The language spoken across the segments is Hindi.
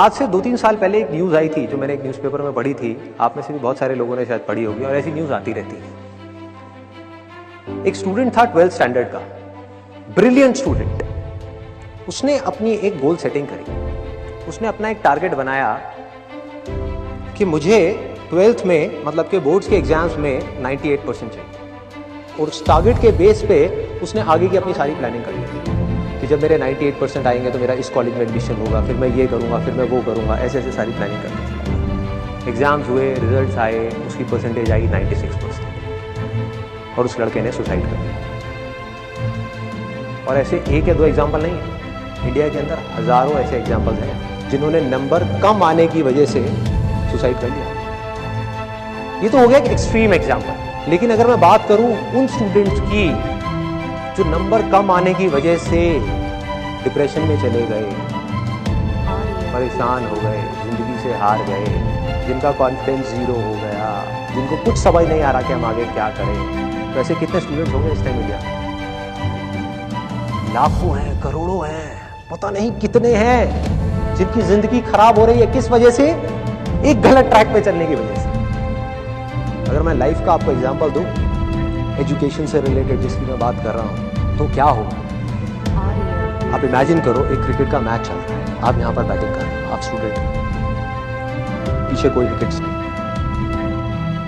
आज से 2-3 साल पहले एक न्यूज़ आई थी जो मैंने एक न्यूज़पेपर में पढ़ी थी। आप में से भी बहुत सारे लोगों ने शायद पढ़ी होगी और ऐसी न्यूज़ आती रहती है। एक स्टूडेंट था 12th स्टैंडर्ड का, ब्रिलियंट स्टूडेंट। उसने अपनी एक गोल सेटिंग करी। उसने अपना एक टारगेट बनाया कि मुझे 12th में मतलब के बोर्ड्स के एग्जाम्स में 98% चाहिए, और उस टारगेट के बेस पे उसने आगे की अपनी सारी प्लानिंग करी कि जब मेरे 98% आएंगे तो मेरा इस कॉलेज में एडमिशन होगा, फिर मैं ये करूँगा, फिर मैं वो करूँगा, ऐसे ऐसे सारी प्लानिंग करनी थी। एग्ज़ाम्स हुए, रिजल्ट्स आए, उसकी परसेंटेज आई 96% और उस लड़के ने सुसाइड कर लिया। और ऐसे एक या दो एग्जाम्पल नहीं है, इंडिया के अंदर हज़ारों ऐसे एग्जाम्पल्स हैं जिन्होंने नंबर कम आने की वजह से सुसाइड कर लिया। ये तो हो गया एक एक्सट्रीम एग्जाम्पल, लेकिन अगर मैं बात करूं उन स्टूडेंट्स की जो नंबर कम आने की वजह से डिप्रेशन में चले गए, परेशान हो गए, जिंदगी से हार गए, जिनका कॉन्फिडेंस जीरो हो गया, जिनको कुछ समझ नहीं आ रहा कि हम आगे क्या करें, तो ऐसे कितने स्टूडेंट्स होंगे इस टाइम इंडिया? लाखों हैं, करोड़ों हैं, पता नहीं कितने हैं जिनकी जिंदगी खराब हो रही है। किस वजह से? एक गलत ट्रैक पे चलने की वजह से। अगर मैं लाइफ का आपको एग्जांपल दूं, एजुकेशन से रिलेटेड जिसकी मैं बात कर रहा हूं, तो क्या होगा? आप इमेजिन करो एक क्रिकेट का मैच चल रहा है, आप यहां पर बैटिंग कर रहे हो, आप स्टूडेंट हो, पीछे कोई विकेट्स नहीं।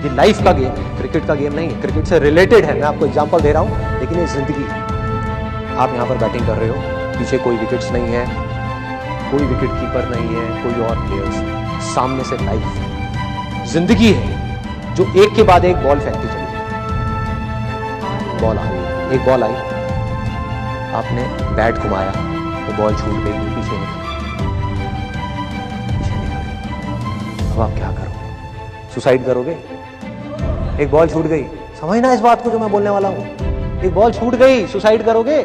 ये लाइफ का गेम है, क्रिकेट का गेम नहीं है, क्रिकेट से रिलेटेड है, मैं आपको एग्जांपल दे रहा हूं, लेकिन ये जिंदगी है। आप यहां पर बैटिंग कर रहे हो, पीछे कोई विकेट्स नहीं है, कोई विकेट कीपर नहीं है, कोई और प्लेयर्स, सामने से लाइफ जिंदगी है जो एक के बाद एक बॉल फेंकती चली जाए। बॉल आ गई, एक बॉल आई, आपने बैट घुमाया, वो बॉल छूट गई, पीछे निकल गई। अब आप क्या करोगे? सुसाइड करोगे? एक बॉल छूट गई, समझना इस बात को जो मैं बोलने वाला हूं। एक बॉल छूट गई, सुसाइड करोगे?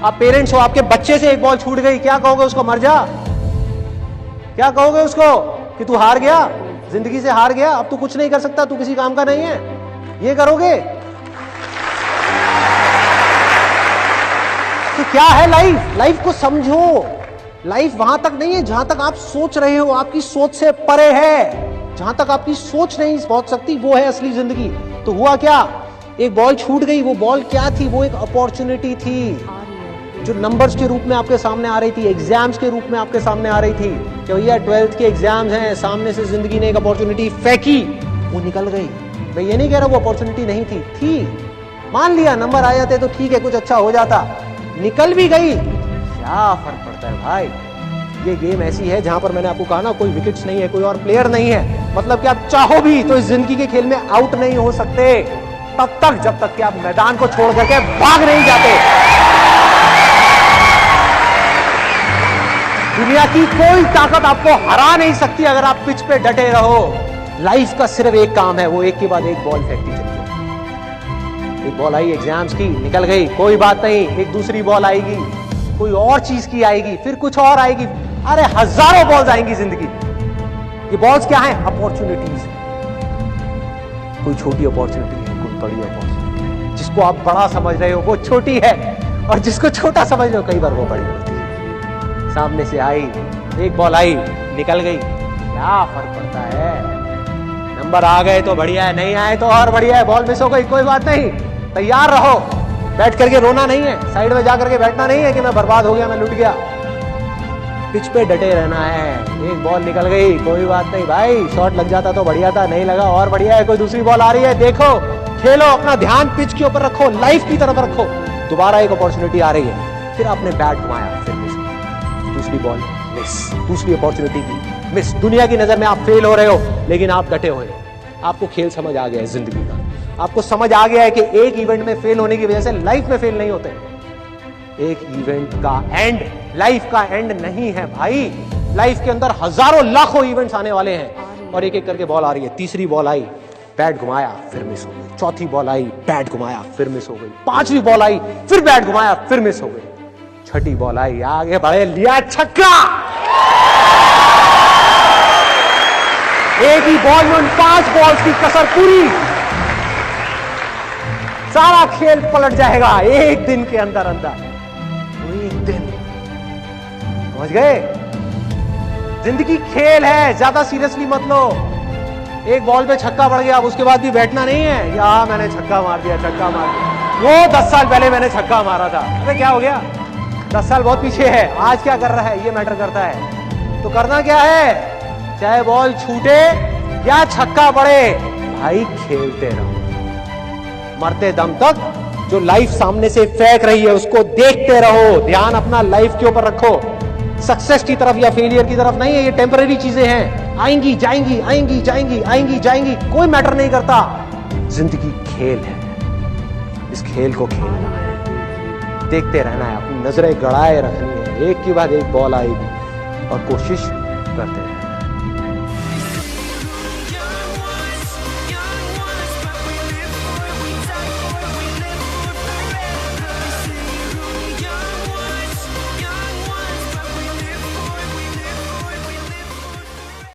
आप पेरेंट्स हो, आपके बच्चे से एक बॉल छूट गई, क्या कहोगे उसको? मर जा? क्या कहोगे उसको कि तू हार गया, जिंदगी से हार गया, अब तू कुछ नहीं कर सकता, तू किसी काम का नहीं है? ये करोगे? तो क्या है लाइफ? लाइफ को समझो। लाइफ वहां तक नहीं है जहां तक आप सोच रहे हो, आपकी सोच से परे है। जहां तक आपकी सोच नहीं पहुंच सकती, वो है असली जिंदगी। तो हुआ क्या? एक बॉल छूट गई। वो बॉल क्या थी? वो एक अपॉर्चुनिटी थी जो नंबर्स के रूप में आपके सामने आ रही थी, एग्जाम्स के रूप में आपके सामने आ रही थी कि भैया 12th के एग्जाम्स हैं, सामने से जिंदगी ने एक अपॉर्चुनिटी फेंकी, वो निकल गई। मैं ये नहीं कह रहा वो अपॉर्चुनिटी नहीं थी, मान लिया नंबर आ जाते तो ठीक है, कुछ अच्छा हो जाता, निकल भी गई, क्या फर्क पड़ता है भाई? ये गेम ऐसी है जहां पर मैंने आपको कहा ना, कोई विकेट्स नहीं है, कोई और प्लेयर नहीं है, मतलब कि आप चाहो भी तो इस जिंदगी के खेल में आउट नहीं हो सकते तब तक जब तक कि आप मैदान को छोड़ करके भाग नहीं जाते। दुनिया की कोई ताकत आपको हरा नहीं सकती अगर आप पिच पे डटे रहो। लाइफ का सिर्फ एक काम है, वो एक के बाद एक बॉल फेंकती चली जाए। एक बॉल आई एग्जाम्स की, निकल गई, कोई बात नहीं, एक दूसरी बॉल आएगी, कोई और चीज की आएगी, फिर कुछ और आएगी, अरे हजारों बॉल्स आएंगी जिंदगी। ये बॉल्स क्या हैं? अपॉर्चुनिटीज। कोई छोटी अपॉर्चुनिटी है, कोई बड़ी अपॉर्चुनिटी। जिसको आप बड़ा समझ रहे हो वो छोटी है, और जिसको छोटा समझ रहे हो कई बार वो बड़ी होती है। सामने से आई, एक बॉल आई, निकल गई, क्या फर्क पड़ता है? नंबर आ गए तो बढ़िया है, नहीं आए तो और बढ़िया है, बॉल मिस हो गई, कोई बात नहीं, तैयार रहो। बैठ करके रोना नहीं है, साइड में जाकर के बैठना नहीं है कि मैं बर्बाद हो गया, मैं लुट गया। पिच पे डटे रहना है। एक बॉल निकल गई, कोई बात नहीं भाई, शॉट लग जाता तो बढ़िया था, नहीं लगा और बढ़िया है, कोई दूसरी बॉल आ रही है, देखो, खेलो, अपना ध्यान पिच के ऊपर रखो, लाइफ की तरफ रखो। दोबारा एक अपॉर्चुनिटी आ रही है, फिर आपने बैट घुमाया, फिर मिस, दूसरी बॉल मिस, दूसरी अपॉर्चुनिटी की मिस। दुनिया की नजर में आप फेल हो रहे हो, लेकिन आप डटे हुए हो। आपको खेल समझ आ गया है जिंदगी का, आपको समझ आ गया है कि एक इवेंट में फेल होने की वजह से लाइफ में फेल नहीं होते। एक इवेंट का एंड लाइफ का एंड नहीं है भाई। लाइफ के अंदर हजारों लाखों इवेंट्स आने वाले हैं, और एक एक करके बॉल आ रही है। तीसरी बॉल आई, बैट घुमाया, फिर मिस हो गई। चौथी बॉल आई, बैट घुमाया, फिर मिस हो गई। पांचवी बॉल आई, फिर बैट घुमाया, फिर मिस हो गई। छठी बॉल आई, आगे बढ़े, लिया छक्का। एक ही बॉल में 5 बॉल्स की कसर पूरी, सारा खेल पलट जाएगा एक दिन के अंदर अंदर। एक दिन, समझ गए? जिंदगी खेल है, ज्यादा सीरियसली मत लो। एक बॉल पे छक्का पड़ गया, अब उसके बाद भी बैठना नहीं है या मैंने छक्का मार दिया, छक्का मार दिया। वो 10 साल पहले मैंने छक्का मारा था, अरे क्या हो गया, 10 साल बहुत पीछे है, आज क्या कर रहा है ये मैटर करता है। तो करना क्या है, चाहे बॉल छूटे या छक्का पड़े, भाई खेलते रहो मरते दम तक। जो लाइफ सामने से फेंक रही है उसको देखते रहो, ध्यान अपना लाइफ के ऊपर रखो, सक्सेस की तरफ या फेलियर की तरफ नहीं है। ये टेम्पररी चीजें हैं, आएंगी जाएंगी, आएंगी जाएंगी, आएंगी जाएंगी, कोई मैटर नहीं करता। जिंदगी खेल है, इस खेल को खेलना है, देखते रहना है, अपनी नजरें गड़ाए रखनी है, एक के बाद एक बॉल आएगी और कोशिश करते रहना।